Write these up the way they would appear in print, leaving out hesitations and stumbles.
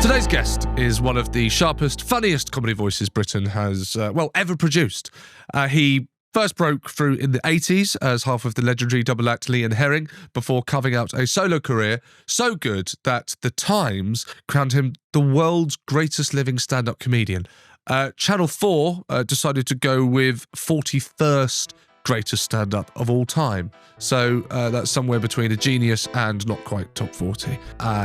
Today's guest is one of the sharpest, funniest comedy voices Britain has, ever produced. He first broke through in the 80s as half of the legendary double act Lee and Herring before carving out a solo career so good that The Times crowned him the world's greatest living stand-up comedian. Channel 4 decided to go with 41st greatest stand-up of all time. So that's somewhere between a genius and not quite top 40.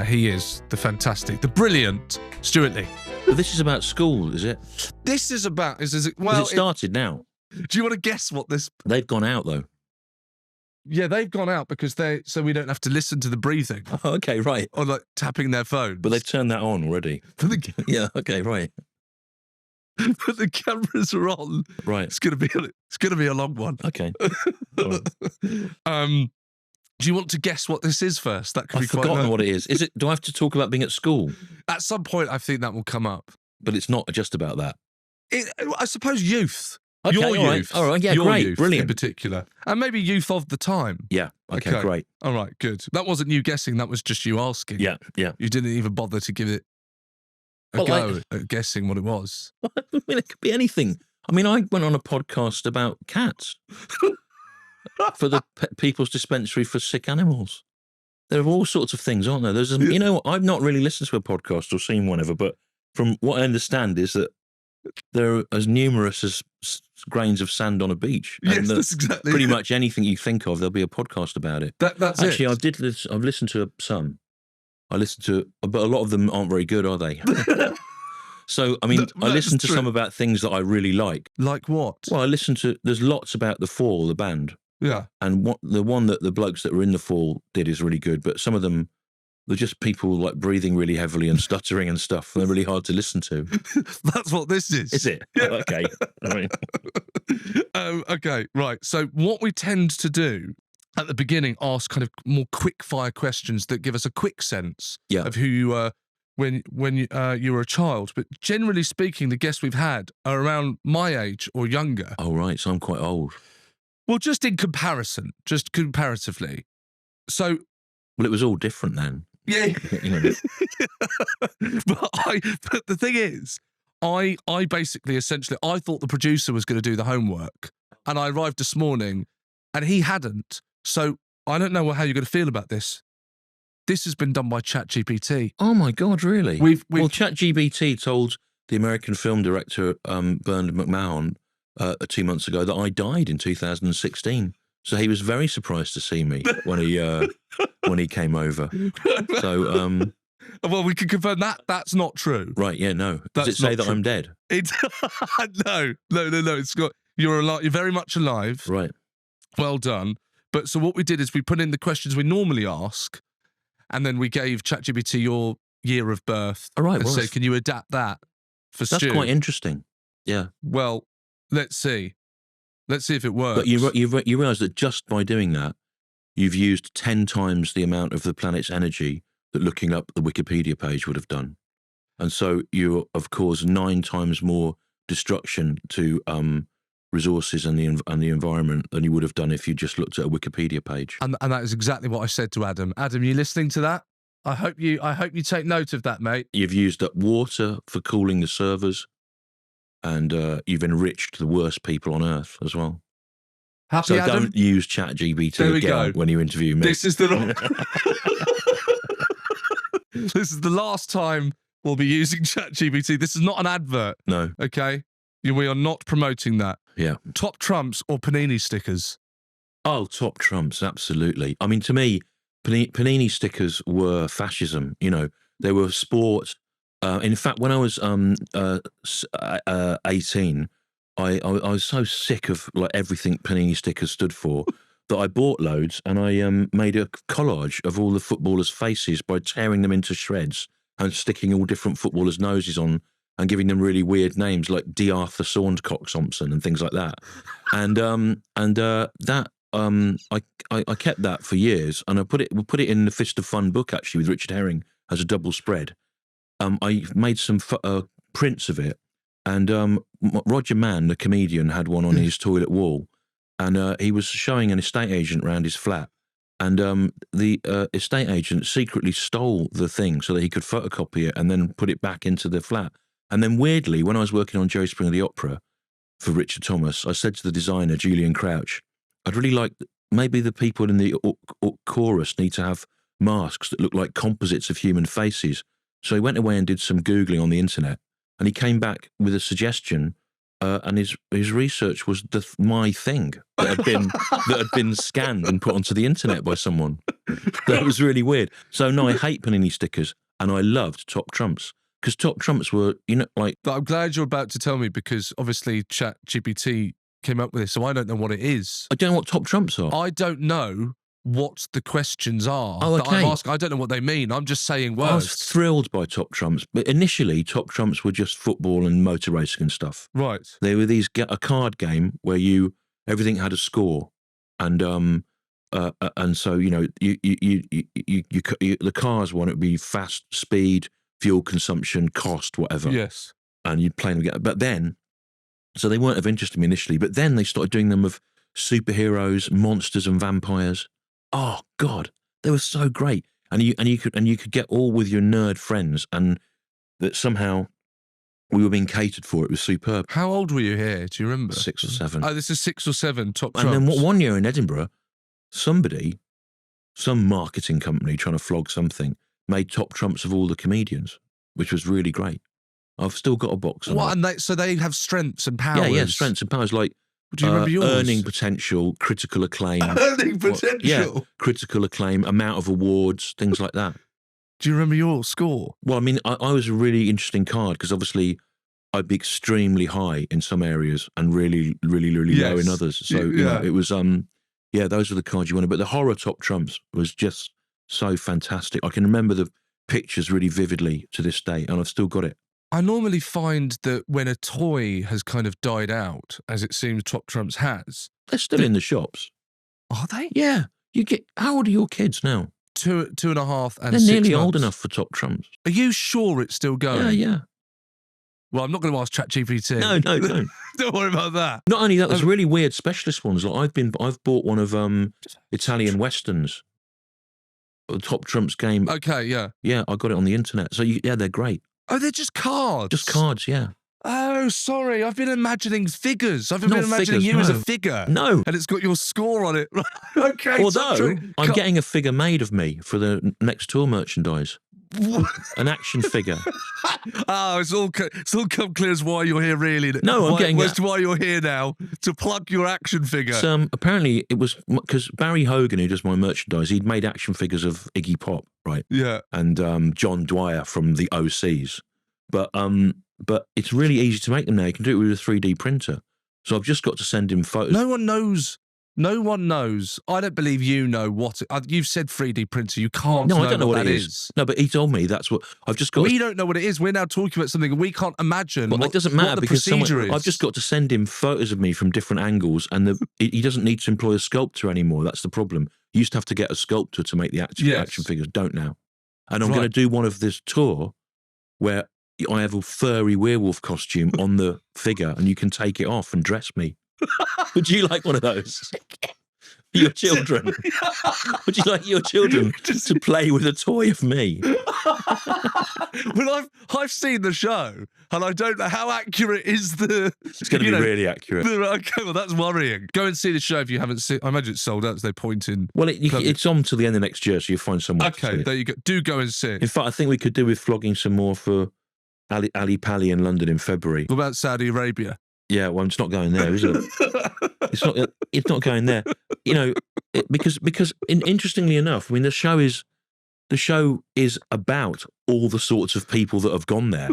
He is the fantastic, the brilliant Stewart Lee. Well, this is about school, is it? This is about... It started now. Do you want to guess what this... They've gone out, though. Yeah, they've gone out because so we don't have to listen to the breathing. Oh, okay, right. Or like tapping their phones. But they've turned that on already. Yeah, okay, right. But the cameras are on. Right. It's gonna be a long one. Okay. Do you want to guess what this is first? That could be I've forgotten what it is. Is it? Do I have to talk about being at school? At some point, I think that will come up. But it's not just about that. I suppose youth. Okay, Your all youth. Right. All right. Yeah, your great. Youth Brilliant. in particular. And maybe youth of the time. Yeah. Okay, great. All right, good. That wasn't you guessing. That was just you asking. Yeah. You didn't even bother to give it a go at guessing what it was. I mean, it could be anything. I mean, I went on a podcast about cats for the People's Dispensary for Sick Animals. There are all sorts of things, aren't there? There's, you know, I've not really listened to a podcast or seen one ever, but from what I understand is that they're as numerous as grains of sand on a beach. Yes, and that's exactly pretty it. much anything you think of, there'll be a podcast about it. That's Actually, it. I've listened to some. I listened to, but a lot of them aren't very good, are they? So, I mean, I listened to some about things that I really like. Like what? Well, I listened to, there's lots about The Fall, the band. Yeah. And the one that the blokes that were in The Fall did is really good, but some of them, they're just people like breathing really heavily and stuttering and stuff. They're really hard to listen to. That's what this is. Is it? Yeah. Oh, okay. I mean. Okay, right. So what we tend to do at the beginning, ask kind of more quick fire questions that give us a quick sense of who you were when you were a child. But generally speaking, the guests we've had are around my age or younger. Oh, right. So I'm quite old. Well, just in comparison, just comparatively. So... Well, it was all different then. Yeah. You know. But the thing is, I basically, essentially, I thought the producer was going to do the homework. And I arrived this morning and he hadn't. So I don't know how you're going to feel about this. This has been done by Chat GPT. Oh, my God, really? Well, Chat GPT told the American film director, Bernard McMahon, 2 months ago that I died in 2016. So he was very surprised to see me when he came over. So, well, we can confirm that that's not true. Right? Yeah, no. Does it say that I'm dead? No. It's got you're alive. You're very much alive. Right. Well done. But so what we did is we put in the questions we normally ask, and then we gave ChatGPT your year of birth. All right. And said, can you adapt that for Stu? That's quite interesting. Yeah. Well, let's see. Let's see if it works. But you realise that just by doing that, you've used 10 times the amount of the planet's energy that looking up the Wikipedia page would have done. And so you have caused 9 times more destruction to resources and the environment than you would have done if you just looked at a Wikipedia page. And that is exactly what I said to Adam. Adam, you listening to that? I hope you take note of that, mate. You've used up water for cooling the servers, and you've enriched the worst people on Earth as well. Happy, so Adam? Don't use ChatGPT again when you interview me. This is the this is the last time we'll be using ChatGPT. This is not an advert. No. Okay? We are not promoting that. Yeah. Top trumps or Panini stickers? Oh, top trumps, absolutely. I mean, to me, Panini stickers were fascism. You know, they were sport. In fact, when I was 18, I was so sick of like everything Panini stickers stood for that I bought loads, and I made a collage of all the footballers' faces by tearing them into shreds and sticking all different footballers' noses on and giving them really weird names like D. Arthur Saundcock Thompson and things like that. And I kept that for years, and we put it in the Fist of Fun book actually with Richard Herring as a double spread. I made some prints of it, and Roger Mann, the comedian, had one on his toilet wall, and he was showing an estate agent around his flat, And the estate agent secretly stole the thing so that he could photocopy it and then put it back into the flat. And then weirdly, when I was working on Jerry Springer the Opera for Richard Thomas, I said to the designer, Julian Crouch, I'd really like, maybe the people in the chorus need to have masks that look like composites of human faces. So he went away and did some Googling on the internet, and he came back with a suggestion, and his research was my thing that had been scanned and put onto the internet by someone. That was really weird. So no, I hate Panini stickers, and I loved Top Trumps. Because Top Trumps were, like... But I'm glad you're about to tell me, because obviously Chat GPT came up with this, so I don't know what it is. I don't know what Top Trumps are. I don't know what the questions are that I'm asking. I don't know what they mean. I'm just saying words. I was thrilled by Top Trumps, but initially Top Trumps were just football and motor racing and stuff. Right. They were a card game where everything had a score, and so the cars one, it would be fast, speed, fuel consumption, cost, whatever. Yes. And you'd play them together. But then, so they weren't of interest to me initially, but then they started doing them of superheroes, monsters and vampires. Oh God, they were so great. And you could get all with your nerd friends, and that somehow we were being catered for. It was superb. How old were you here? Do you remember? 6 or 7. Oh, this is 6 or 7 Top Trumps. And then one year in Edinburgh, some marketing company trying to flog something, made Top Trumps of all the comedians, which was really great. I've still got a box. What? And so they have strengths and powers? Yeah, strengths and powers, like do you remember yours? Earning potential, critical acclaim. Earning potential? Critical acclaim, amount of awards, things like that. Do you remember your score? Well, I mean, I was a really interesting card, because obviously I'd be extremely high in some areas and really, really, really low in others. So, it was, those were the cards you wanted. But the horror Top Trumps was just so fantastic. I can remember the pictures really vividly to this day, and I've still got it. I normally find that when a toy has kind of died out, as it seems Top Trumps has... They're still in the shops. Are they? Yeah. How old are your kids now? 2.5 and They're 6 nearly months. old enough for Top Trumps. Are you sure it's still going? Yeah. Well, I'm not going to ask Chat GPT. No, don't. Don't worry about that. Not only that, there's really weird specialist ones. Like I've bought one of Italian westerns. The Top Trumps game. Okay, yeah. Yeah, I got it on the internet. So they're great. Oh, they're just cards? Just cards, yeah. Oh, sorry. I've been imagining figures. I've been Not imagining figures, you as a no. figure. No. And it's got your score on it. Okay. Although, I'm getting a figure made of me for the next tour merchandise. An action figure. Oh, it's all come clear as why you're here, really. No, I'm getting why you're here now, to plug your action figure. So, apparently it was because Barry Hogan, who does my merchandise, he'd made action figures of Iggy Pop, right? Yeah. And John Dwyer from the OCs. But it's really easy to make them now. You can do it with a 3D printer. So I've just got to send him photos. No one knows. No one knows. I don't believe you know what... you've said 3D printer. You can't know I don't know what that it is. No, but he told me that's what... I've just got... We don't know what it is. We're now talking about something we can't imagine Well, it doesn't matter what the because procedure is. I've just got to send him photos of me from different angles, and he doesn't need to employ a sculptor anymore. That's the problem. You used to have to get a sculptor to make the action figures. Don't now. And I'm going to do one of this tour where I have a furry werewolf costume on the figure, and you can take it off and dress me. Would you like one of those? Your children. Would you like your children to play with a toy of me? Well, I've seen the show, and I don't know how accurate is the... It's going to be really accurate. Okay, well, that's worrying. Go and see the show if you haven't seen... I imagine it's sold out, so they're pointing... Well, it's on till the end of next year, so you'll find someone to see it. There you go. Do go and see it. In fact, I think we could do with flogging some more for Ali Pali in London in February. What about Saudi Arabia? Yeah, well, it's not going there, is it? It's not going there. Because interestingly enough, I mean, the show is about all the sorts of people that have gone there.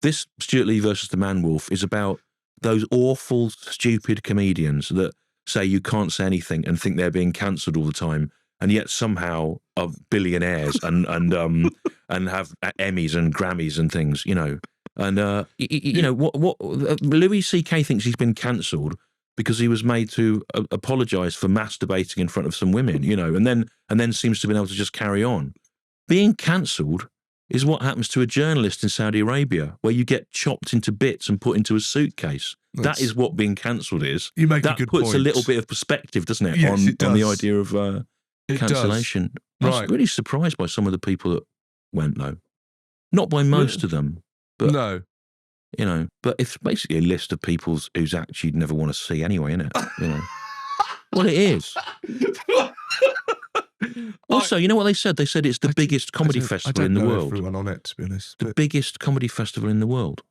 This Stewart Lee versus the Man Wolf is about those awful, stupid comedians that say you can't say anything and think they're being cancelled all the time, and yet somehow are billionaires and have Emmys and Grammys and things. And what Louis C.K. thinks he's been cancelled because he was made to apologise for masturbating in front of some women, and then seems to have been able to just carry on. Being cancelled is what happens to a journalist in Saudi Arabia, where you get chopped into bits and put into a suitcase. That is what being cancelled is. You make a good point. That puts a little bit of perspective, doesn't it, Yes, on the idea of It cancellation. I Right. was really surprised by some of the people that went, though. Not by most of them, but No. you know. But it's basically a list of people whose acts you'd never want to see anyway, isn't it? You know. Well, it is. Also, you know what they said? They said it's the biggest comedy festival in the world. Everyone on it, to be honest. The biggest comedy festival in the world.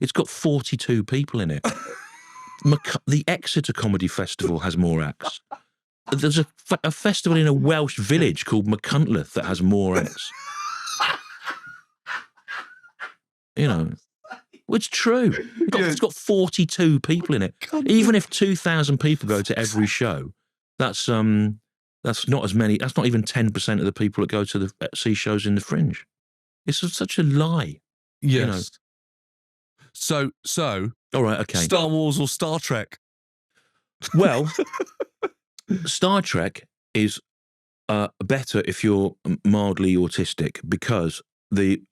It's got 42 people in it. The Exeter Comedy Festival has more acts. There's a festival in a Welsh village called McCuntleth that has more acts. You know, well, it's true. It's got 42 people in it. Even if 2,000 people go to every show, that's not as many. That's not even 10% of the people that go to see shows in the Fringe. It's such a lie. Yes. You know. So. All right. Okay. Star Wars or Star Trek? Well, Star Trek is better if you're mildly autistic because the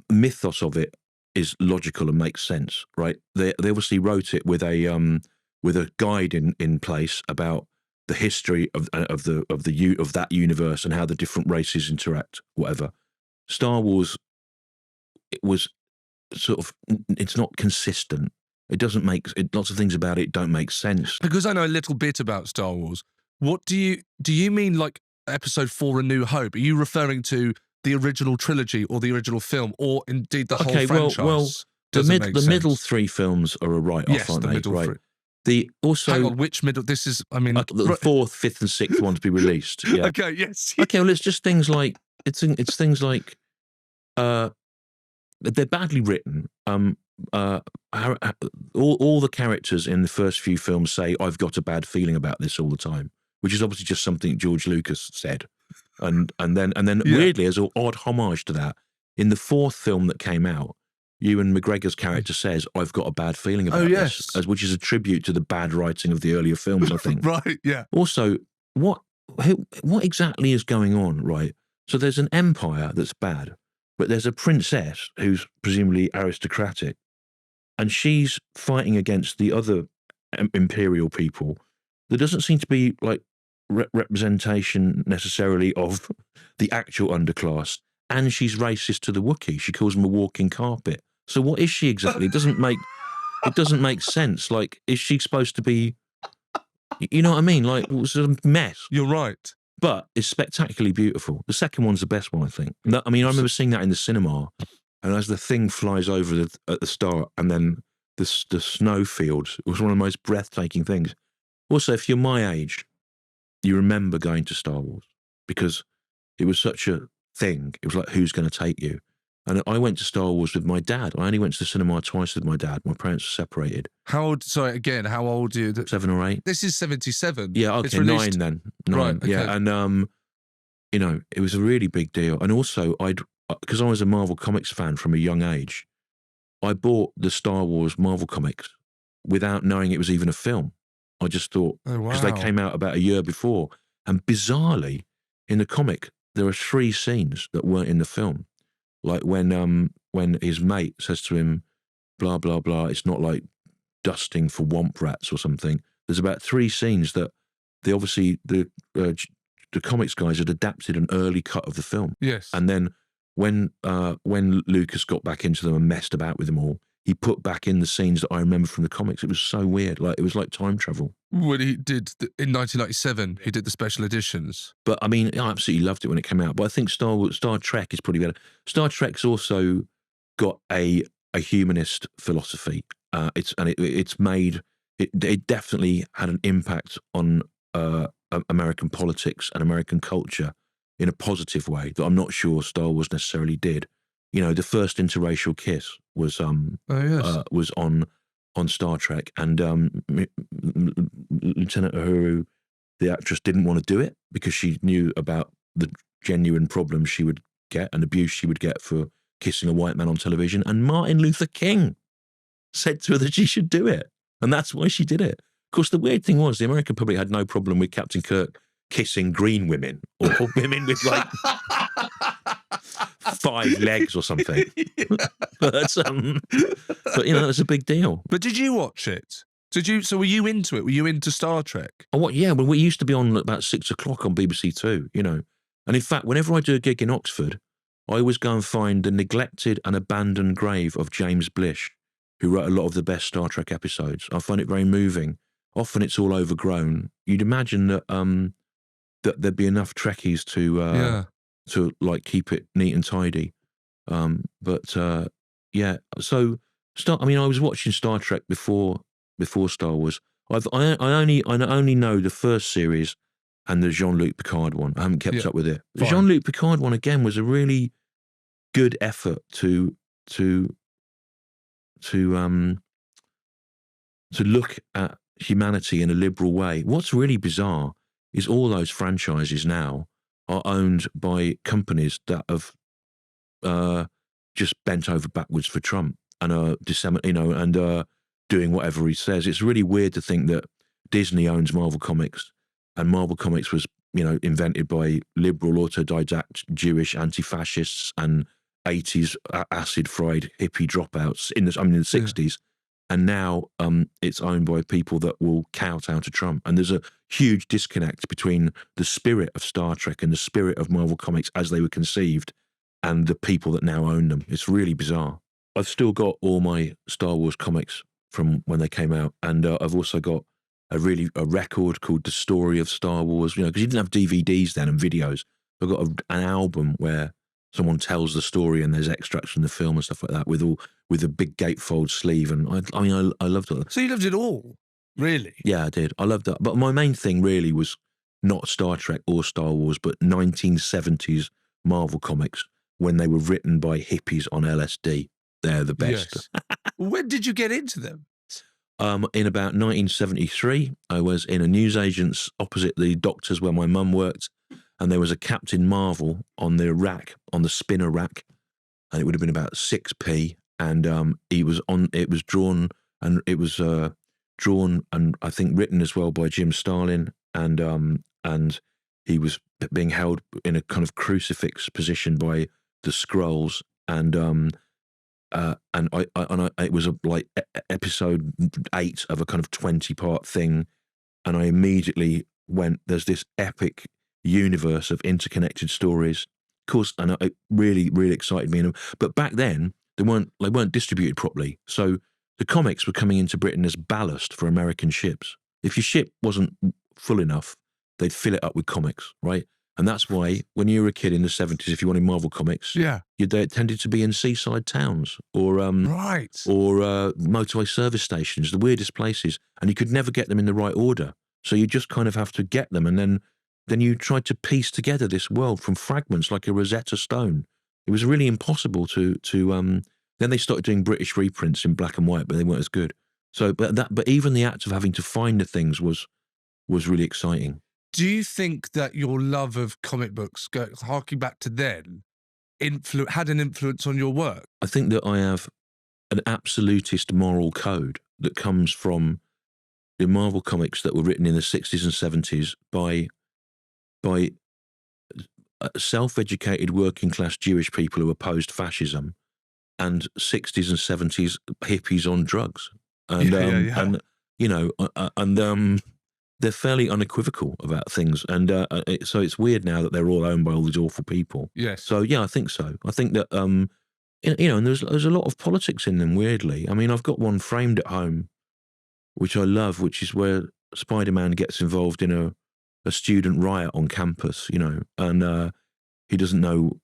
mythos of it is logical and makes sense, right? They obviously wrote it with a guide in place about the history of that universe and how the different races interact, whatever. Star Wars, it was sort of, it's not consistent. It doesn't make lots of things about it don't make sense. Because I know a little bit about Star Wars. What do you mean, like Episode 4: A New Hope? Are you referring to the original trilogy or the original film, or indeed the whole franchise? Well, the middle three films are a write-off, aren't the they? middle right. Three. Also, hang on, which middle? This is, I mean, the fourth, fifth, and sixth one to be released. Yeah. Okay. Yes. Okay. Well, it's just things like it's things like they're badly written. All the characters in the first few films say, "I've got a bad feeling about this" all the time, which is obviously just something George Lucas said. And then weirdly, as an odd homage to that, in the fourth film that came out, Ewan McGregor's character says, "I've got a bad feeling about this," which is a tribute to the bad writing of the earlier films, I think. Right. Yeah. Also, what exactly is going on? Right. So there's an empire that's bad, but there's a princess who's presumably aristocratic, and she's fighting against the other imperial people. There doesn't seem to be like representation necessarily of the actual underclass, and she's racist to the Wookiee. She calls them a walking carpet. So what is she exactly? It doesn't make sense. Like, is she supposed to be? You know what I mean? Like, it was a mess. You're right. But it's spectacularally beautiful. The second one's the best one, I think. I mean, I remember seeing that in the cinema, and as the thing flies over at the start, and then the snow fields, it was one of the most breathtaking things. Also, if you're my age, you remember going to Star Wars because it was such a thing. It was like, who's going to take you? And I went to Star Wars with my dad. I only went to the cinema twice with my dad. My parents were separated. How old? Sorry, again, how old are you? 7 or 8. This is 77. Yeah, okay, 9 then. 9. Right, okay. Yeah, and you know, it was a really big deal. And also, because I was a Marvel Comics fan from a young age, I bought the Star Wars Marvel Comics without knowing it was even a film. I just thought, because they came out about a year before. And bizarrely, in the comic, there are 3 scenes that weren't in the film. Like when his mate says to him, blah, blah, blah, it's not like dusting for womp rats or something. There's about 3 scenes that the comics guys had adapted an early cut of the film. Yes. And then when Lucas got back into them and messed about with them all, he put back in the scenes that I remember from the comics. It was so weird. Like, it was like time travel. When he did, in 1997, he did the special editions. But I mean, I absolutely loved it when it came out. But I think Star Trek is probably better. Star Trek's also got a humanist philosophy. It definitely had an impact on American politics and American culture in a positive way that I'm not sure Star Wars necessarily did. You know, the first interracial kiss was on Star Trek, and Lieutenant Uhuru, the actress, didn't want to do it because she knew about the genuine problems she would get and abuse she would get for kissing a white man on television. And Martin Luther King said to her that she should do it, and that's why she did it. Of course, the weird thing was the American public had no problem with Captain Kirk kissing green women or women with like 5 legs or something. But you know, that was a big deal. But did you watch it? So were you into it? Were you into Star Trek? Oh, yeah, well, we used to be on at about 6 o'clock on BBC Two, you know. And in fact, whenever I do a gig in Oxford, I always go and find the neglected and abandoned grave of James Blish, who wrote a lot of the best Star Trek episodes. I find it very moving. Often it's all overgrown. You'd imagine that that there'd be enough Trekkies to like keep it neat and tidy. But yeah, so I mean, I was watching Star Trek before Star Wars. I only know the first series and the Jean-Luc Picard one. I haven't kept up with it. The Jean-Luc Picard one again was a really good effort to look at humanity in a liberal way. What's really bizarre is all those franchises now are owned by companies that have just bent over backwards for Trump and are doing whatever he says. It's really weird to think that Disney owns Marvel Comics, and Marvel Comics was, invented by liberal, autodidact, Jewish anti-fascists and 80s acid-fried hippie dropouts in the 60s. And now it's owned by people that will kowtow to Trump. And there's a huge disconnect between the spirit of Star Trek and the spirit of Marvel Comics as they were conceived and the people that now own them. It's really bizarre. I've still got all my Star Wars comics from when they came out. And I've also got a record called The Story of Star Wars, because you didn't have DVDs then and videos. I've got an album where someone tells the story and there's extracts from the film and stuff like that with a big gatefold sleeve. And I loved it. So you loved it all, really? Yeah, I did. I loved that. But my main thing really was not Star Trek or Star Wars, but 1970s Marvel comics when they were written by hippies on LSD. They're the best. Yes. When did you get into them? In about 1973, I was in a newsagent's opposite the doctor's where my mum worked, and there was a Captain Marvel on the rack, on the spinner rack, and it would have been about 6p, and it was drawn and I think written as well by Jim Starlin, and he was being held in a kind of crucifix position by the Skrulls, and it was like episode 8 of a kind of 20-part thing, and I immediately went, there's this epic universe of interconnected stories, of course, and it really, really excited me. But back then, they weren't distributed properly, so the comics were coming into Britain as ballast for American ships. If your ship wasn't full enough, they'd fill it up with comics, right? And that's why when you were a kid in the 70s, if you wanted Marvel comics, they tended to be in seaside towns or motorway service stations, the weirdest places, and you could never get them in the right order. So you just kind of have to get them, and then you tried to piece together this world from fragments like a Rosetta Stone. It was really impossible to then they started doing British reprints in black and white, but they weren't as good. So, but even the act of having to find the things was really exciting. Do you think that your love of comic books, harking back to then, had an influence on your work? I think that I have an absolutist moral code that comes from the Marvel comics that were written in the 60s and 70s by self-educated working-class Jewish people who opposed fascism, and 60s and 70s hippies on drugs. And they're fairly unequivocal about things. And so it's weird now that they're all owned by all these awful people. Yes. So, yeah, I think so. I think that, and there's a lot of politics in them, weirdly. I mean, I've got one framed at home, which I love, which is where Spider-Man gets involved in a student riot on campus, and he doesn't know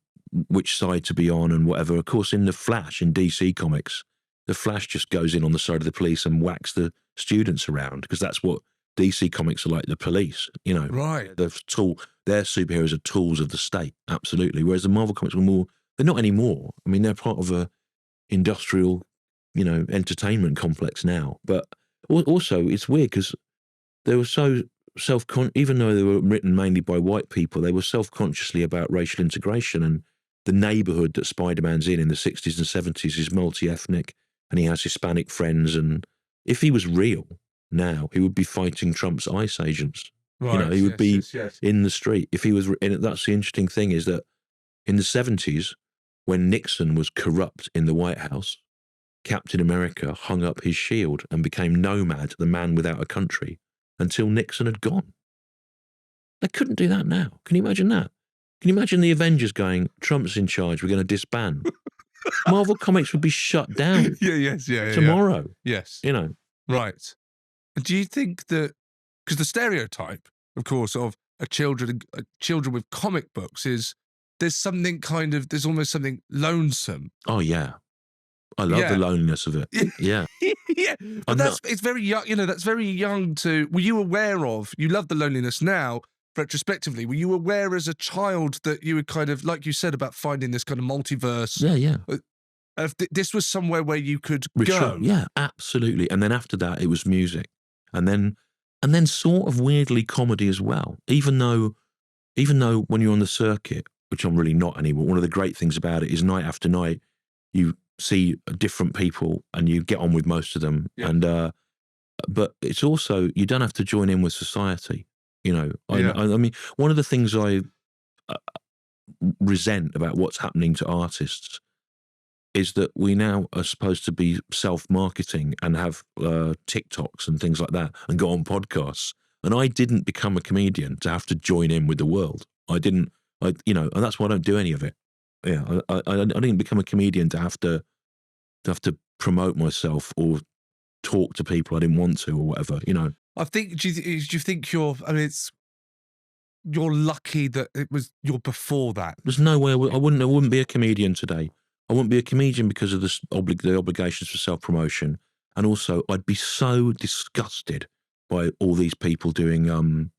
which side to be on and whatever. Of course, in The Flash, in DC Comics, The Flash just goes in on the side of the police and whacks the students around, because that's what DC Comics are like, the police, Right. Their superheroes are tools of the state, absolutely. Whereas the Marvel Comics were more, they're not anymore. I mean, they're part of a industrial, entertainment complex now. But also, it's weird because they were so even though they were written mainly by white people, they were self-consciously about racial integration, and the neighborhood that Spider-Man's in the 60s and 70s is multi-ethnic, and he has Hispanic friends, and if he was real now, he would be fighting Trump's ICE agents. Right. He would be in the street. If he was, and that's the interesting thing, is that in the 70s, when Nixon was corrupt in the White House, Captain America hung up his shield and became Nomad, the man without a country, until Nixon had gone. They couldn't do that now. Can you imagine that? Can you imagine the Avengers going, Trump's in charge, we're going to disband? Marvel Comics would be shut down tomorrow. Yes. You know. Right. Do you think that, because the stereotype, of course, of children with comic books is there's almost something lonesome. Oh, yeah. I love the loneliness of it. Yeah. Yeah. But it's very young, that's very young were you aware of, you love the loneliness now, retrospectively, were you aware as a child that you would kind of, like you said about finding this kind of multiverse? Yeah. This was somewhere where you could go. Yeah, absolutely. And then after that, it was music. And then sort of weirdly comedy as well. Even though when you're on the circuit, which I'm really not anymore, one of the great things about it is night after night, you see different people and you get on with most of them. Yeah. And but it's also, you don't have to join in with society. I mean, one of the things I resent about what's happening to artists is that we now are supposed to be self-marketing and have TikToks and things like that and go on podcasts. And I didn't become a comedian to have to join in with the world. And that's why I don't do any of it. Yeah, I didn't become a comedian to have to promote myself or talk to people I didn't want to or whatever. I think. Do you think you're? I mean, you're lucky that you're before that. There's no way I wouldn't be a comedian today. I wouldn't be a comedian because of the obligations for self-promotion, and also I'd be so disgusted by all these people doing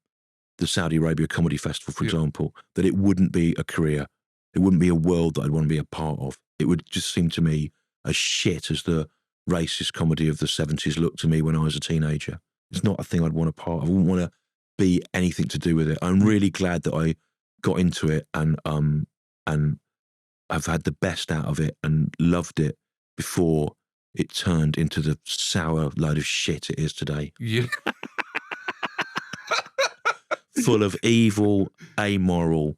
the Saudi Arabia Comedy Festival, for example, that it wouldn't be a career. It wouldn't be a world that I'd want to be a part of. It would just seem to me as shit as the racist comedy of the 70s looked to me when I was a teenager. It's not a thing I'd want a part of. I wouldn't want to be anything to do with it. I'm really glad that I got into it and I've had the best out of it and loved it before it turned into the sour load of shit it is today. Yeah. Full of evil, amoral,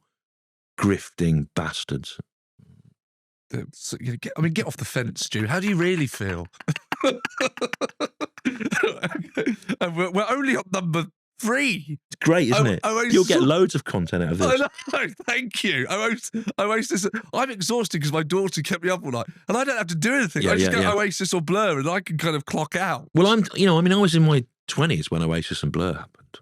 grifting bastards. Get off the fence, Stu. How do you really feel? We're only on number 3. It's great, isn't it? You'll get loads of content out of this. I know, thank you. Oasis. I'm exhausted because my daughter kept me up all night, and I don't have to do anything. I just go Oasis or Blur, and I can kind of clock out. Well, I was in my 20s when Oasis and Blur happened.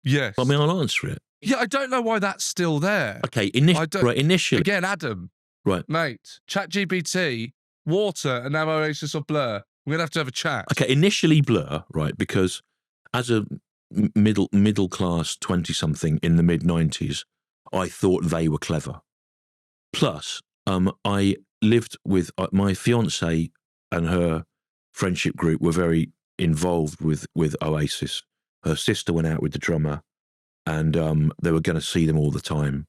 Yes. I mean, I'll answer it. Yeah, I don't know why that's still there. Okay, initially. Again, Adam. Right. Mate, Chat GPT, Water, and now Oasis or Blur. We're going to have a chat. Okay, initially Blur, right, because as a middle class 20-something in the mid-90s, I thought they were clever. Plus, I lived with my fiancée and her friendship group were very involved with Oasis. Her sister went out with the drummer and they were going to see them all the time.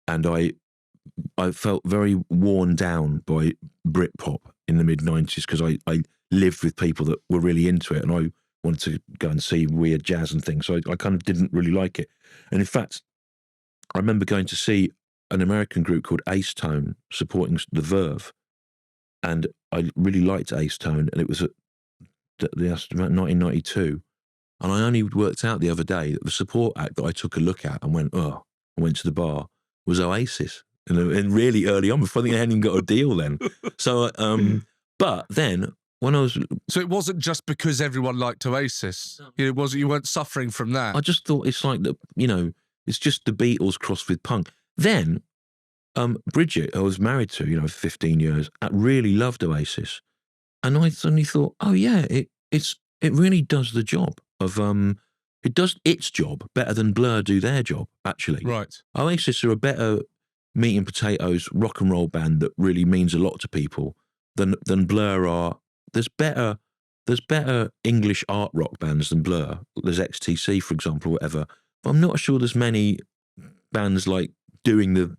And I felt very worn down by Britpop in the mid-90s because I lived with people that were really into it and I wanted to go and see weird jazz and things. So I kind of didn't really like it. And in fact, I remember going to see an American group called Ace Tone supporting The Verve. And I really liked Ace Tone, and it was about 1992. And I only worked out the other day that the support act that I took a look at and went, I went to the bar, was Oasis. And really early on, before I think I hadn't even got a deal then. So, but then when I was... So it wasn't just because everyone liked Oasis. You weren't suffering from that. I just thought it's like, it's just the Beatles crossed with punk. Then Bridget, who I was married to, for 15 years, really loved Oasis. And I suddenly thought, oh yeah, it really does the job of... it does its job better than Blur do their job, actually. Right. Oasis are a better meat and potatoes rock and roll band that really means a lot to people than Blur are. There's better English art rock bands than Blur. There's XTC, for example, or whatever. But I'm not sure there's many bands like doing the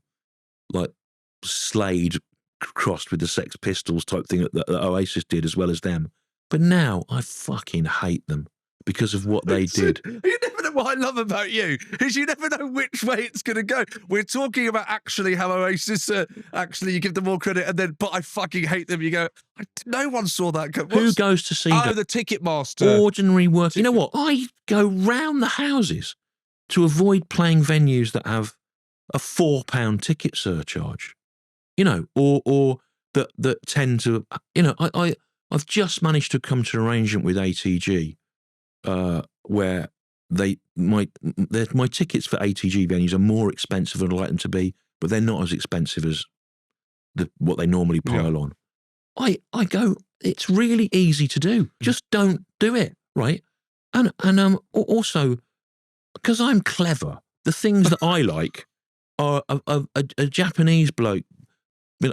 Slade crossed with the Sex Pistols type thing that Oasis did as well as them. But now I fucking hate them. because of what they did. You never know what I love about you is you never know which way it's going to go. We're talking about actually how Oasis, actually you give them more credit, and then, but I fucking hate them. You go, no one saw that. Who goes to see that? The Ticketmaster. Ordinary work. You know what? I go round the houses to avoid playing venues that have a £4 ticket surcharge, you know, or that tend to, you know, I've just managed to come to an arrangement with ATG where my tickets for ATG venues are more expensive than I'd like them to be, but they're not as expensive as what they normally pile on. I go, it's really easy to do. Just don't do it, right? And also, because I'm clever, the things that I like are a Japanese bloke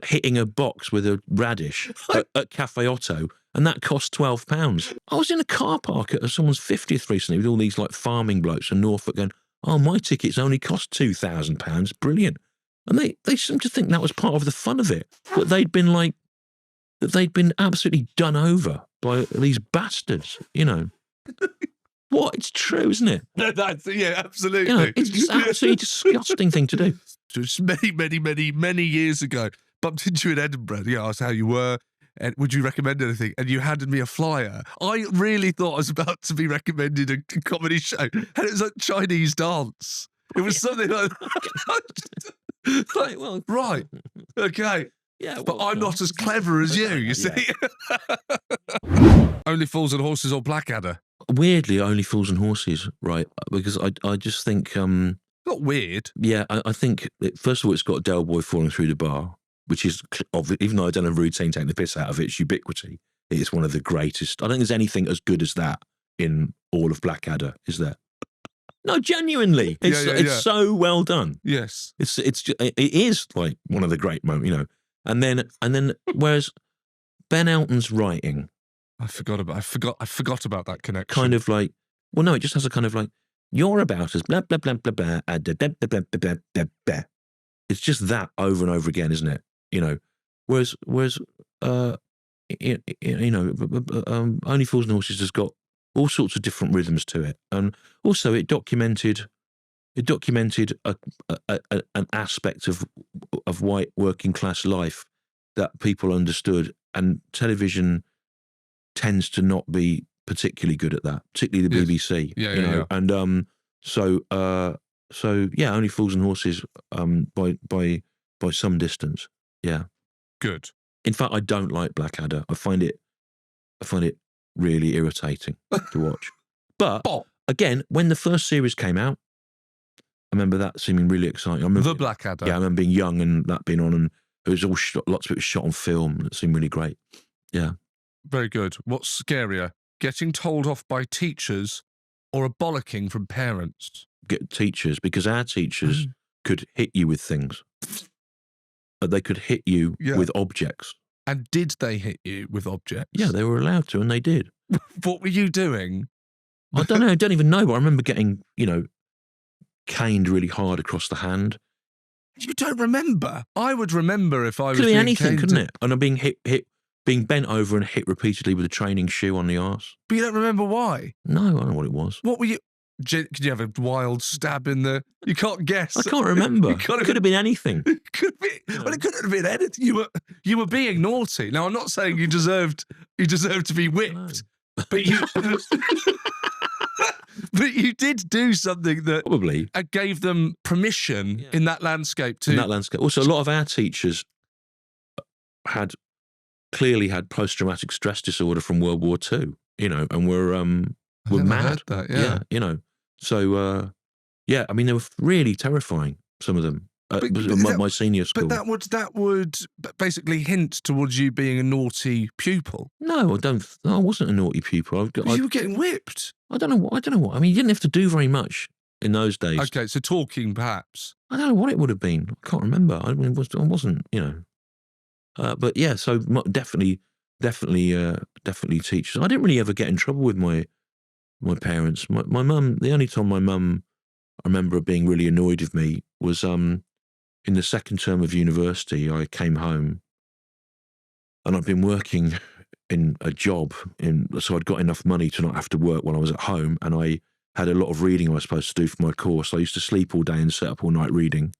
hitting a box with a radish at Cafe Otto, and that cost £12. I was in a car park at someone's 50th recently with all these like farming blokes from Norfolk going, oh, my tickets only cost £2,000. Brilliant. And they seemed to think that was part of the fun of it, that they'd been absolutely done over by these bastards, you know. What? It's true, isn't it? Yeah, absolutely. You know, it's just an absolutely disgusting thing to do. Just many years ago, bumped into you in Edinburgh. You asked how you were, and would you recommend anything? And you handed me a flyer. I really thought I was about to be recommended a comedy show, and it was like Chinese dance. It was something like that. Right, okay. Yeah, but I'm not as clever as you see. Only Fools and Horses or Blackadder? Weirdly, Only Fools and Horses, right? Because I just think... not weird. Yeah, I think, first of all, it's got Del Boy falling through the bar, which is, even though I don't have a routine taking the piss out of it, it's ubiquity. It is one of the greatest. I don't think there's anything as good as that in all of Blackadder, is there? No, genuinely. It's so well done. Yes. It is like one of the great moments, you know. And then whereas Ben Elton's writing, I forgot about that connection. Kind of like, well, no, it just has a kind of like, you're about as blah blah blah blah blah, blah. It's just that over and over again, isn't it? You know, whereas you know, Only Fools and Horses has got all sorts of different rhythms to it, and also it documented an aspect of white working class life that people understood, and television tends to not be particularly good at that, particularly the BBC. Yeah. And so yeah, Only Fools and Horses by some distance. Yeah, good. In fact, I don't like Blackadder. I find it really irritating to watch. But again, when the first series came out, I remember that seeming really exciting. I remember the Blackadder. Yeah, I remember being young and that being on, and it was all lots of it was shot on film, and it seemed really great. Yeah, very good. What's scarier, getting told off by teachers or a bollocking from parents? Get teachers, because our teachers could hit you with things. They could hit you with objects. And did they hit you with objects? Yeah, they were allowed to, and they did. What were you doing? I don't know. I don't even know, but I remember getting, you know, caned really hard across the hand. You don't remember? I would remember if I was being being anything, caned. Couldn't it? And I'm being being bent over and hit repeatedly with a training shoe on the arse. But you don't remember why? No, I don't know what it was. What were you... Could you have a wild stab in the... You can't guess. I can't remember. It could have been anything. It could be... Well, it couldn't have been anything. You were being naughty. Now, I'm not saying you deserved to be whipped, but you... But you did do something that probably gave them permission in that landscape too. In that landscape. Also, a lot of our teachers clearly had post-traumatic stress disorder from World War II, you know, and were mad. Heard that, you know. So, yeah, I mean, they were really terrifying, some of them. My senior school. But that would basically hint towards you being a naughty pupil. No, I wasn't a naughty pupil. You were getting whipped. I don't know what. I mean, you didn't have to do very much in those days. Okay, so talking perhaps. I don't know what it would have been. I can't remember. I mean, I wasn't, you know. But yeah, so definitely teachers. I didn't really ever get in trouble with my parents. My mum. The only time my mum, I remember being really annoyed with me was in the second term of university. I came home, and I'd been working in a job, so I'd got enough money to not have to work when I was at home, and I had a lot of reading I was supposed to do for my course. I used to sleep all day and sit up all night reading.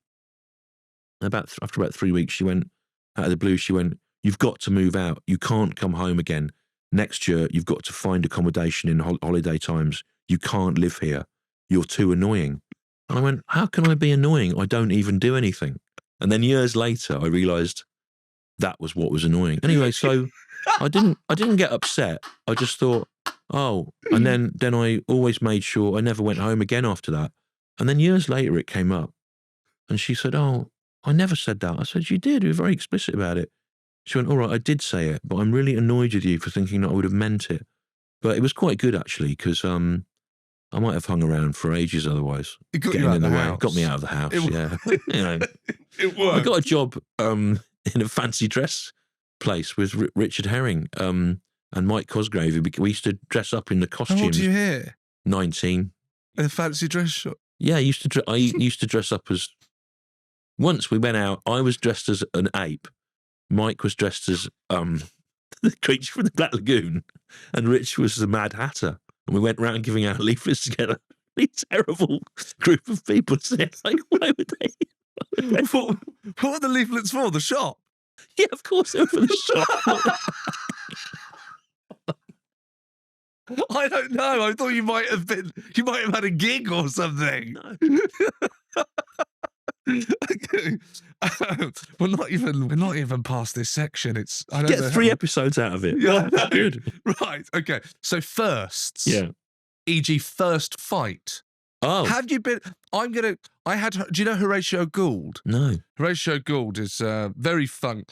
After about 3 weeks, she went, out of the blue, she went, "You've got to move out. You can't come home again. Next year, you've got to find accommodation in holiday times. You can't live here. You're too annoying." And I went, "How can I be annoying? I don't even do anything." And then years later, I realised that was what was annoying. Anyway, so I didn't get upset. I just thought, oh, and then I always made sure I never went home again after that. And then years later, it came up, and she said, "Oh, I never said that." I said, "You did. You were very explicit about it." She went, "All right, I did say it, but I'm really annoyed with you for thinking that I would have meant it." But it was quite good, actually, because I might have hung around for ages otherwise. It got you out of the house. It got me out of the house, yeah. You know, It worked. I got a job in a fancy dress place with Richard Herring and Mike Cosgrave. We used to dress up in the costumes. How old are you here? 19. In a fancy dress shop? Yeah, I used to dress up as... Once we went out, I was dressed as an ape. Mike was dressed as the creature from the Black Lagoon, and Rich was the Mad Hatter. And we went around giving out leaflets together. A terrible group of people. Like, why would they? What were the leaflets for? The shop? Yeah, of course they were for the shop. I don't know. I thought you might have had a gig or something. No. Okay. We're not even past this section. I don't Get know 3 episodes out of it. Yeah, no. Good. Right. Okay. So firsts. Yeah. E.g., first fight. Oh. Have you been? Do you know Horatio Gould? No. Horatio Gould is a very funny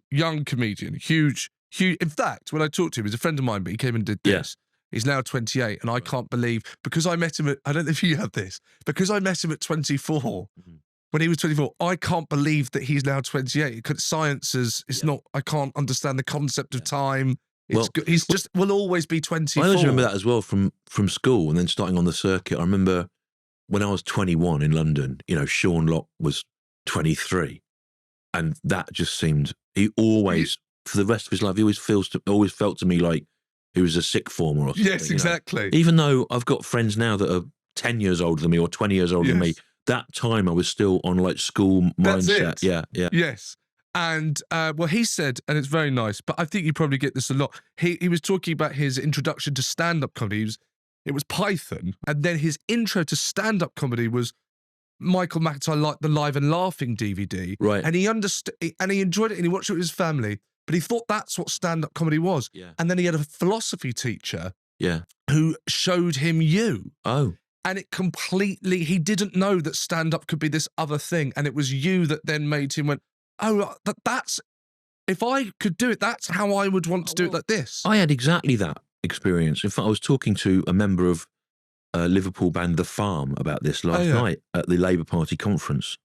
young comedian. Huge. In fact, when I talked to him, he's a friend of mine, but he came and did this. Yeah. He's now 28, and I can't believe, because I met him at, I don't know if you have this, because I met him at 24, when he was 24, I can't believe that he's now 28. Because science I can't understand the concept of time. Will always be 24. I always remember that as well from school and then starting on the circuit. I remember when I was 21 in London, Sean Locke was 23. And that just seemed, he always, for the rest of his life, he always felt to me like he was a sick former or something. Yes, exactly. Even though I've got friends now that are 10 years older than me or 20 years older than me, that time I was still on like school mindset. Yeah. Yes. And he said, and it's very nice, but I think you probably get this a lot. He was talking about his introduction to stand-up comedy. It was Python, and then his intro to stand-up comedy was Michael McIntyre, like the Live and Laughing DVD. Right. And he understood, and he enjoyed it, and he watched it with his family. But he thought that's what stand-up comedy was. Yeah. And then he had a philosophy teacher. Yeah. Who showed him you. Oh. And it completely, he didn't know that stand-up could be this other thing. And it was you that then made him went, oh, that's, if I could do it, that's how I would want to do it like this. I had exactly that experience. In fact, I was talking to a member of Liverpool band The Farm about this last night at the Labour Party conference.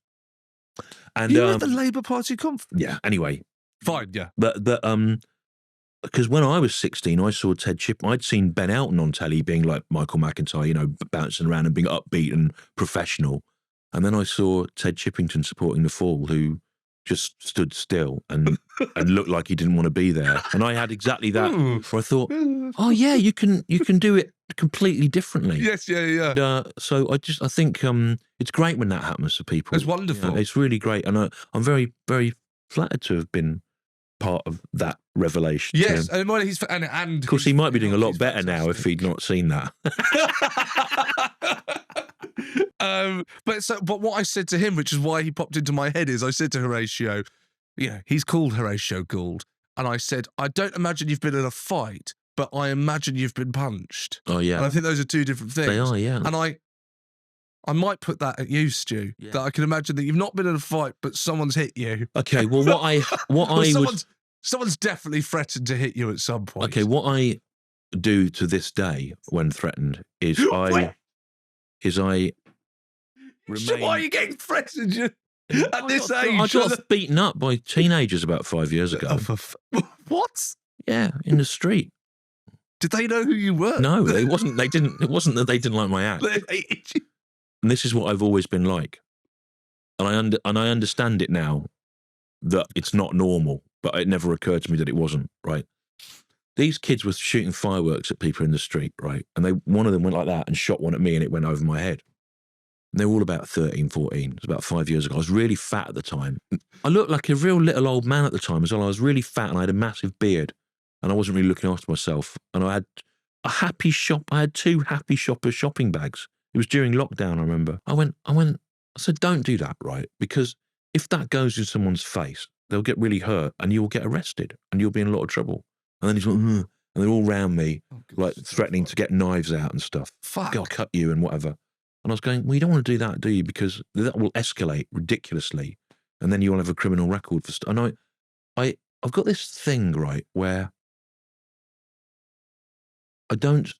And you were at the Labour Party conference? Yeah, anyway. Fine, yeah. But because when I was 16, I saw Ted Chippington. I'd seen Ben Elton on telly being like Michael McIntyre, bouncing around and being upbeat and professional. And then I saw Ted Chippington supporting The Fall, who just stood still and looked like he didn't want to be there. And I had exactly that. Where I thought, oh yeah, you can do it completely differently. Yes, yeah. So I think it's great when that happens to people. It's wonderful. It's really great, and I'm very, very flattered to have been part of that revelation. Yes, and of course he might be doing a lot better now if he'd not seen that. But what I said to him, which is why he popped into my head, is I said to Horatio, he's called Horatio Gould, and I said, I don't imagine you've been in a fight, but I imagine you've been punched. Oh yeah, and I think those are two different things. They are, yeah. And I might put that at you, Stu. Yeah. That I can imagine that you've not been in a fight, but someone's hit you. Okay, well, someone's definitely threatened to hit you at some point. Okay, what I do to this day when threatened is I remain. Why are you getting threatened at this age? I got beaten up by teenagers about 5 years ago. What? Yeah, in the street. Did they know who you were? No, it wasn't that they didn't like my act. And this is what I've always been like. And I understand it now that it's not normal. but it never occurred to me that it wasn't, right? These kids were shooting fireworks at people in the street, right? And one of them went like that and shot one at me, and it went over my head. And they were all about 13, 14. It was about 5 years ago. I was really fat at the time. I looked like a real little old man at the time as well. I was really fat and I had a massive beard and I wasn't really looking after myself. And I had a happy shop. I had 2 happy shoppers shopping bags. It was during lockdown, I remember. I said, don't do that, right? Because if that goes in someone's face, they'll get really hurt and you'll get arrested and you'll be in a lot of trouble. And then he's like, and they're all around me, like threatening to get knives out and stuff. Fuck. I'll cut you and whatever. And I was going, well, you don't want to do that, do you? Because that will escalate ridiculously. And then you'll have a criminal record for stuff. And I've got this thing, right, where I don't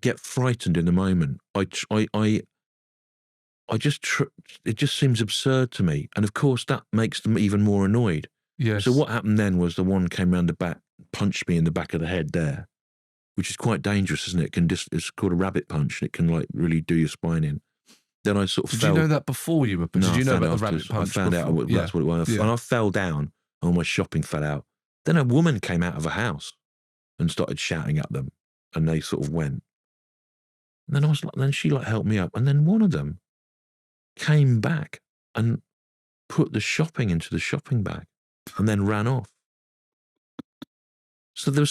get frightened in the moment. It just seems absurd to me. And of course, that makes them even more annoyed. Yes. So what happened then was the one came round the back, punched me in the back of the head there, which is quite dangerous, isn't it? It's called a rabbit punch, and it can like really do your spine in. Then I sort of Did you know that before you were? No, did you know I found about it the rabbit afterwards. punch? I found out that's what it was. Yeah. And I fell down, and all my shopping fell out. Then a woman came out of a house and started shouting at them, and they sort of went. And then I was like, then she like helped me up, and then one of them came back and put the shopping into the shopping bag, and then ran off. So they were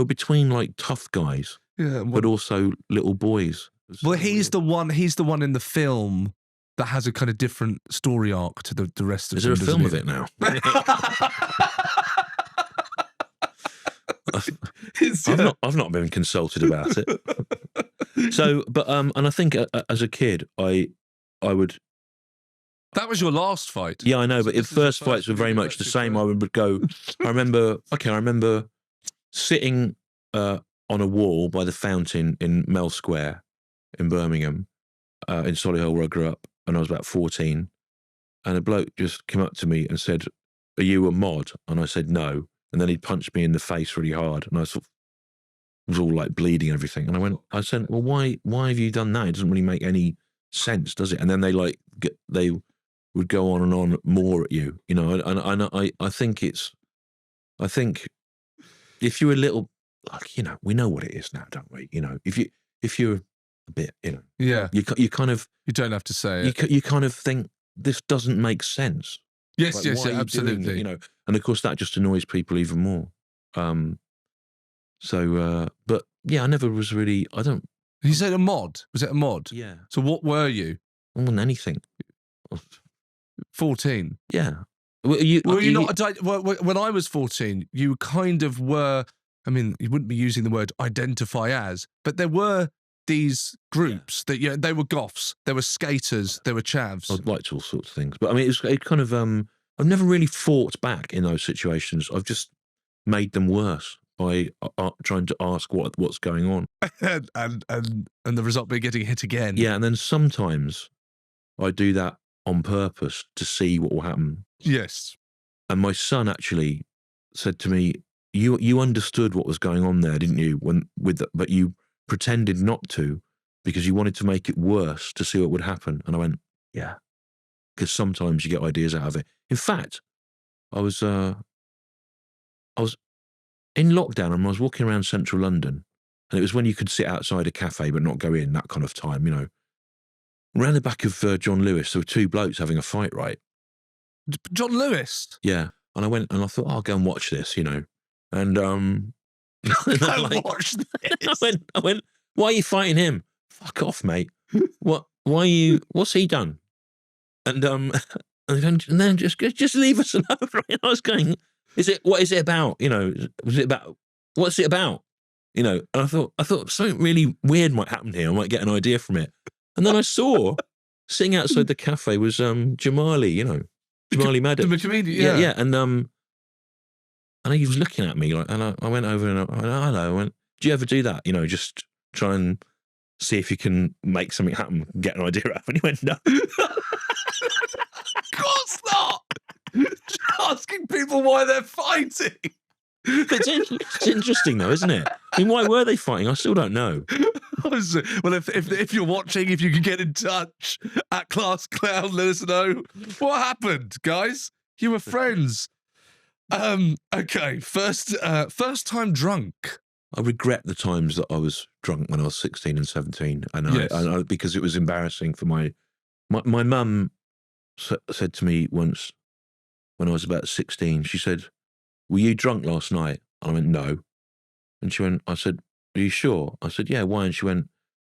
between like tough guys, Yeah, but also little boys. Well, he's the one in the film that has a kind of different story arc to the rest of Is there a them, film of doesn't it now? I've not been consulted about it. So, but and I think as a kid, I would. That was your last fight. Yeah, I know, but the first fights were very much the same. I would go. I remember sitting on a wall by the fountain in Mell Square in Birmingham, in Solihull, where I grew up, and I was about 14. And a bloke just came up to me and said, "Are you a mod?" And I said no. And then he punched me in the face really hard, and I sort of was all like bleeding and everything. And I said, "Well, why have you done that? It doesn't really make any sense, does it?" And then they would go on more at you, you know. And I think if you're a little, like, you know, we know what it is now, don't we? You know, if you're a bit, you know, yeah, you kind of, you don't have to say it. You kind of think this doesn't make sense. Yes, Like, yes, why are you absolutely. doing it, you know, and of course that just annoys people even more. But yeah, I never was really. I don't. You said a mod. Was it a mod? Yeah. So what were you? More than anything. 14. Yeah. Were you not? When I was 14, you kind of were. I mean, you wouldn't be using the word identify as, but there were these groups that they were goths, there were skaters, there were chavs. I'd liked all sorts of things, but I mean, it kind of. I've never really fought back in those situations. I've just made them worse by trying to ask what's going on, and the result being getting hit again. Yeah, and then sometimes I do that on purpose to see what will happen. Yes. And my son actually said to me, "You understood what was going on there, didn't you? But you pretended not to because you wanted to make it worse to see what would happen." And I went, "Yeah," because sometimes you get ideas out of it. In fact, I was in lockdown and I was walking around central London, and it was when you could sit outside a cafe but not go in, that kind of time, you know. Around the back of John Lewis, there were 2 blokes having a fight, right? John Lewis? Yeah. And I went and I thought, I'll go and watch this, you know. And watch this. I went, "Why are you fighting him?" "Fuck off, mate. What's he done?" And then just leave us alone. Right? I was going, what is it about? You know, what's it about? You know, and I thought something really weird might happen here. I might get an idea from it. And then I saw sitting outside the cafe was Jamali, you know, Jamali Maddox. The comedian, yeah. And he was looking at me, like, and I went over and I went, "Hello." I went, "Do you ever do that? You know, just try and see if you can make something happen, get an idea out." And he went, "No." Of course not. Just asking people why they're fighting. But it's interesting though, isn't it? I mean, why were they fighting? I still don't know. Well, if you're watching, if you can get in touch at Class Clown, let us know what happened, guys. You were friends. Okay, first time drunk. I regret the times that I was drunk when I was 16 and 17, and Yes. I because it was embarrassing for my mum said to me once when I was about 16. She said, "Were you drunk last night?" And I went, "No." And she went, I said, "Are you sure?" I said, "Yeah, why?" And she went,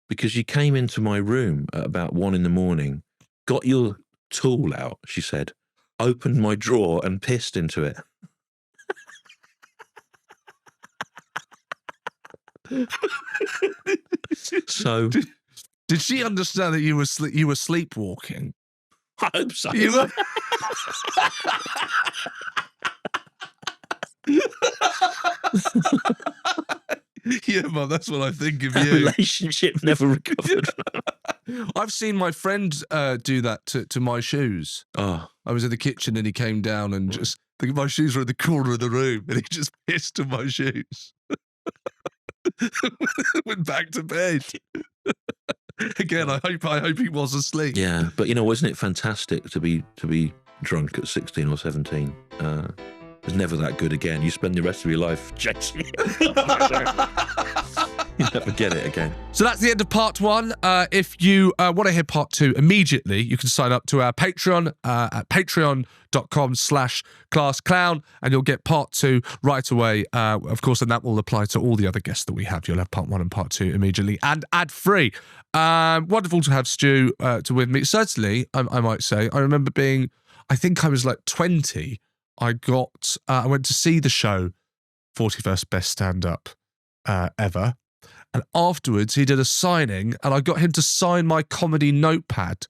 "Because you came into my room at about 1 a.m, got your tool out," she said, "opened my drawer and pissed into it." So Did she understand that you were sleepwalking? I hope so. You were. Yeah, Mum, that's what I think of Our you. relationship never recovered. I've seen my friend do that to my shoes. Oh, I was in the kitchen and he came down and just my shoes were in the corner of the room and he just pissed on my shoes. Went back to bed. Again, I hope he was asleep. yeah, but wasn't it fantastic to be drunk at 16 or 17? It's never that good again. You spend the rest of your life chasing it. You never get it again. So that's the end of part 1. If you want to hear part 2 immediately, you can sign up to our Patreon at patreon.com/classclown and you'll get part 2 right away. Of course, and that will apply to all the other guests that we have. You'll have part 1 and part 2 immediately and ad-free. Wonderful to have Stu with me. Certainly, I might say, I remember being, I think I was like 20. I went to see the show 41st Best Stand-Up Ever. And afterwards, he did a signing, and I got him to sign my comedy notepad.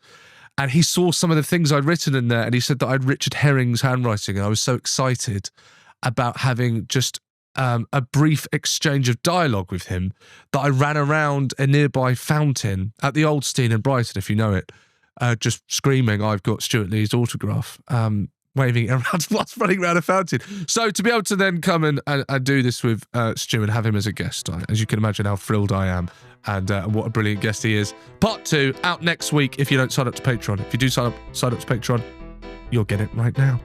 And he saw some of the things I'd written in there, and he said that I'd Richard Herring's handwriting, and I was so excited about having just a brief exchange of dialogue with him that I ran around a nearby fountain at the Old Stein in Brighton, if you know it, just screaming, "I've got Stewart Lee's autograph." Waving around whilst running around a fountain. So to be able to then come and do this with Stu and have him as a guest, as you can imagine how thrilled I am and what a brilliant guest he is. Part 2 out next week if you don't sign up to Patreon. If you do sign up to Patreon, you'll get it right now.